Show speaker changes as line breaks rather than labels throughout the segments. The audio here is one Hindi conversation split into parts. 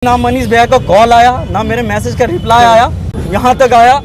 ना मनीष भैया का कॉल आया, ना मेरे मैसेज का रिप्लाई आया। यहाँ तक आया,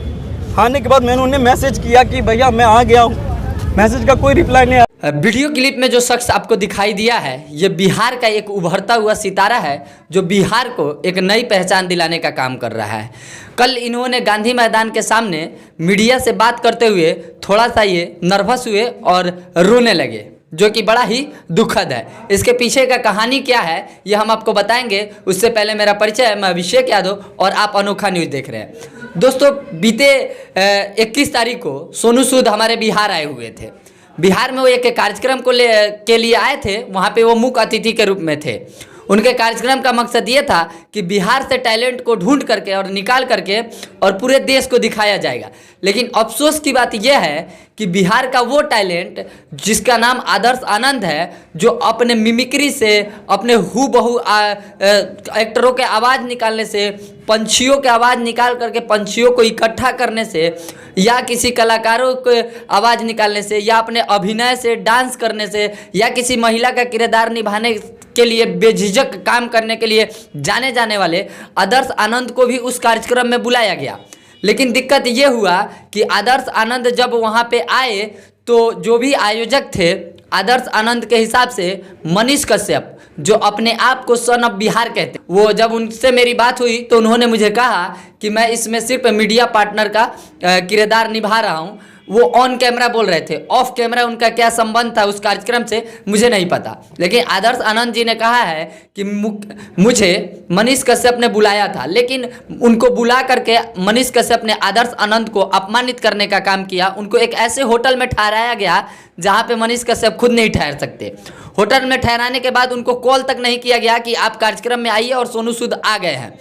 आने के बाद मैंने उन्हें मैसेज किया कि भैया मैं आ गया हूँ, मैसेज का कोई रिप्लाई नहीं आया।
वीडियो क्लिप में जो शख्स आपको दिखाई दिया है, ये बिहार का एक उभरता हुआ सितारा है जो बिहार को एक नई पहचान दिलाने का काम कर रहा है। कल इन्होंने गांधी मैदान के सामने मीडिया से बात करते हुए थोड़ा सा ये नर्वस हुए और रोने लगे, जो कि बड़ा ही दुखद है। इसके पीछे का कहानी क्या है ये हम आपको बताएंगे। उससे पहले मेरा परिचय है, मैं अभिषेक यादव और आप अनोखा न्यूज़ देख रहे हैं। दोस्तों, बीते 21 तारीख को सोनू सूद हमारे बिहार आए हुए थे। बिहार में वो एक कार्यक्रम के लिए आए थे। वहाँ पे वो मुख्य अतिथि के रूप में थे। उनके कार्यक्रम का मकसद ये था कि बिहार से टैलेंट को ढूंढ करके और निकाल करके और पूरे देश को दिखाया जाएगा। लेकिन अफसोस की बात यह है कि बिहार का वो टैलेंट जिसका नाम आदर्श आनंद है, जो अपने मिमिक्री से, अपने हूबहू एक्टरों के आवाज़ निकालने से, पंछियों के आवाज़ निकाल करके पंछियों को इकट्ठा करने से, या किसी कलाकारों को आवाज़ निकालने से, या अपने अभिनय से, डांस करने से, या किसी महिला का किरदार निभाने के लिए बेझिझक काम करने के लिए जाने जाने वाले आदर्श आनंद को भी उस कार्यक्रम में बुलाया गया। लेकिन दिक्कत ये हुआ कि आदर्श आनंद जब वहाँ पे आए तो जो भी आयोजक थे, आदर्श आनंद के हिसाब से मनीष कश्यप, जो अपने आप को सन ऑफ बिहार कहते, वो जब उनसे मेरी बात हुई तो उन्होंने मुझे कहा कि मैं इसमें सिर्फ मीडिया पार्टनर का किरदार निभा रहा हूँ। वो ऑन कैमरा बोल रहे थे, ऑफ कैमरा उनका क्या संबंध था उस कार्यक्रम से मुझे नहीं पता। लेकिन आदर्श आनंद जी ने कहा है कि मुझे मनीष कश्यप ने बुलाया था, लेकिन उनको बुला करके मनीष कश्यप ने आदर्श आनंद को अपमानित करने का काम किया। उनको एक ऐसे होटल में ठहराया गया जहाँ पे मनीष कश्यप खुद नहीं ठहर सकते। होटल में ठहराने के बाद उनको कॉल तक नहीं किया गया कि आप कार्यक्रम में आइए और सोनू सूद आ गए हैं।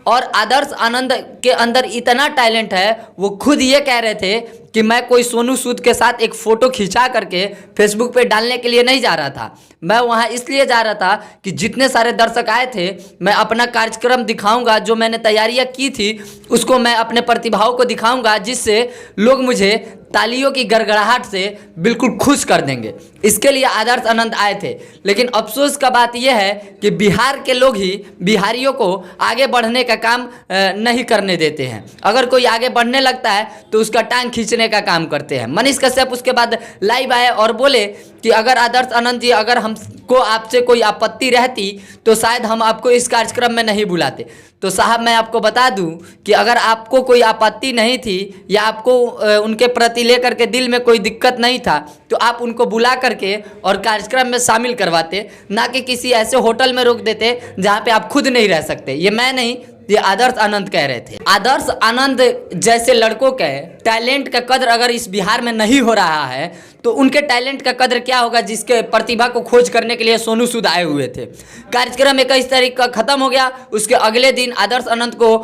और आदर्श आनंद के अंदर इतना टैलेंट है, वो खुद ये कह रहे थे कि मैं कोई सोनू सूद के साथ एक फ़ोटो खिंचा करके फेसबुक पे डालने के लिए नहीं जा रहा था। मैं वहाँ इसलिए जा रहा था कि जितने सारे दर्शक आए थे, मैं अपना कार्यक्रम दिखाऊंगा, जो मैंने तैयारियाँ की थी उसको मैं अपने प्रतिभाओं को दिखाऊंगा, जिससे लोग मुझे तालियों की गड़गड़ाहट से बिल्कुल खुश कर देंगे। इसके लिए आदर्श आनंद आए थे। लेकिन अफसोस का बात यह है कि बिहार के लोग ही बिहारियों को आगे बढ़ने का काम नहीं करने देते हैं। अगर कोई आगे बढ़ने लगता है तो उसका टांग खींचने का काम करते हैं। मनीष कश्यप उसके बाद लाइव आए और बोले कि अगर आदर्श आनंद जी, अगर हमको आपसे कोई आपत्ति रहती तो शायद हम आपको इस कार्यक्रम में नहीं बुलाते। तो साहब, मैं आपको बता दूं कि अगर आपको कोई आपत्ति नहीं थी या आपको उनके प्रति लेकर के दिल में कोई दिक्कत नहीं था तो आप उनको बुला करके और कार्यक्रम में शामिल करवाते, ना कि किसी ऐसे होटल में रोक देते जहाँ पे आप खुद नहीं रह सकते। ये मैं नहीं, ये आदर्श आनंद कह रहे थे। आदर्श आनंद जैसे लड़कों के टैलेंट का कदर अगर इस बिहार में नहीं हो रहा है तो उनके टैलेंट का कदर क्या होगा जिसके प्रतिभा को खोज करने के लिए सोनू सूद आए हुए थे। कार्यक्रम 21 तारीख का खत्म हो गया। उसके अगले दिन आदर्श आनंद को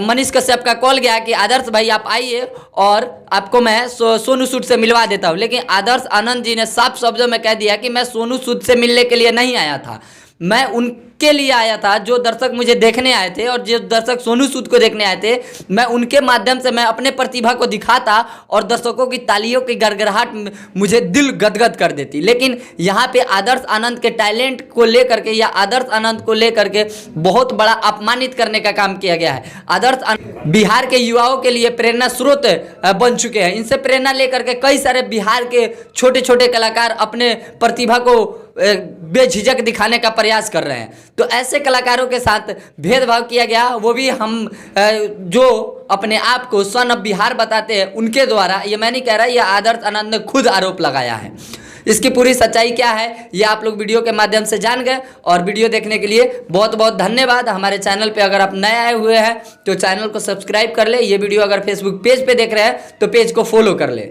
मनीष कश्यप का कॉल गया कि आदर्श भाई आप आइए और आपको मैं सोनू सूद से मिलवा देता हूँ। लेकिन आदर्श आनंद जी ने साफ शब्दों में कह दिया कि मैं सोनू सूद से मिलने के लिए नहीं आया था, मैं उनके लिए आया था। जो दर्शक मुझे देखने आए थे और जो दर्शक सोनू सूद को देखने आए थे, मैं उनके माध्यम से मैं अपने प्रतिभा को दिखाता और दर्शकों की तालियों की गड़गड़ाहट मुझे दिल गदगद कर देती। लेकिन यहाँ पे आदर्श आनंद के टैलेंट को लेकर के या आदर्श आनंद को लेकर के बहुत बड़ा अपमानित करने का काम किया गया है। आदर्श बिहार के युवाओं के लिए प्रेरणा स्रोत बन चुके हैं। इनसे प्रेरणा लेकर के कई सारे बिहार के छोटे छोटे कलाकार अपने प्रतिभा को बेझिझक दिखाने का प्रयास कर रहे हैं। तो ऐसे कलाकारों के साथ भेदभाव किया गया, वो भी हम जो अपने आप को सन ऑफ बिहार बताते हैं उनके द्वारा। ये मैं नहीं कह रहा, ये आदर्श आनंद ने खुद आरोप लगाया है। इसकी पूरी सच्चाई क्या है ये आप लोग वीडियो के माध्यम से जान गए। और वीडियो देखने के लिए बहुत बहुत धन्यवाद। हमारे चैनल पे अगर आप नए आए हुए हैं तो चैनल को सब्सक्राइब कर ले। ये वीडियो अगर फेसबुक पेज पे देख रहे हैं तो पेज को फॉलो कर ले।